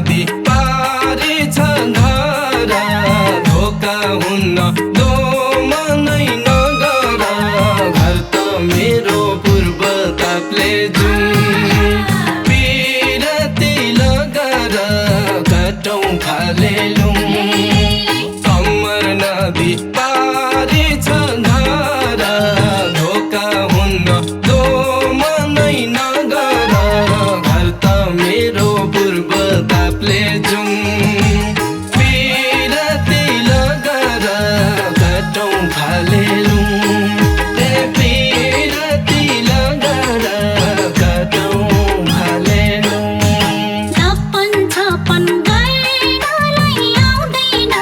नदी पारी छ घर धोका हुन्न दो मनै नगर घर त मेरो पूर्व तापले जुन पिरती लगेर काटौँ फालेलौँ कम्मर नदी पारी छ घर धोका हुन्न दो मनै नगर घर त मेरो पूर्व तापले जुन पिरती लगेर काटौँ फालेलौँ पिरती लगेर काटौँ फालेलौँ छप्पन छप्पन गर्नलाई आउँदैन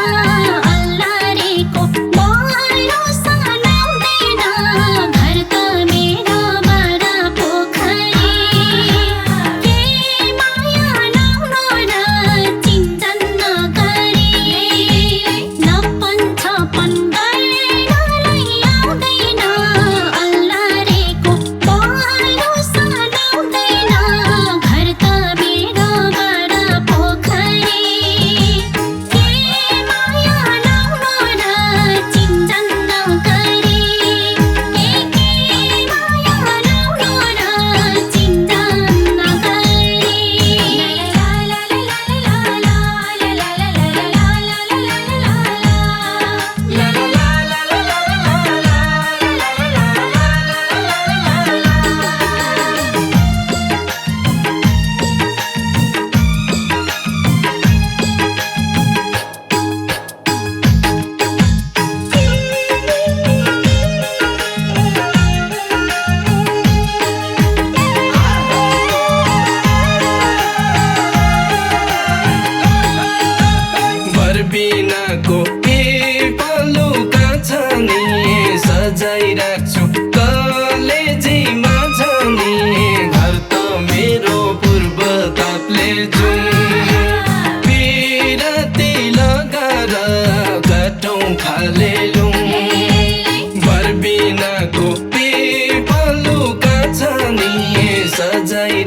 अल्लारेको भरोसा लाउँदैन घर त मेरो बडा पोखरी के माया लाउनु र चिन्तन नगरी छप्पन छप्पन गर्नलाई आउँदैन अल्लारेको भरोसा लाउँदैन घर त मेरो बडा पोखरी के माया लाउनु र चिन्तन नगरी के माया लाउनु र चिन्तन नगरी ला ला ला बरबिनाको पलुका छ नि सजाइराख्छु कलेजीमा छ नि घर त मेरो पूर्व तापले जुन पिरती लगेर काटौँ फालेलौँ बरबिनाको पलुका छ नि सजाइ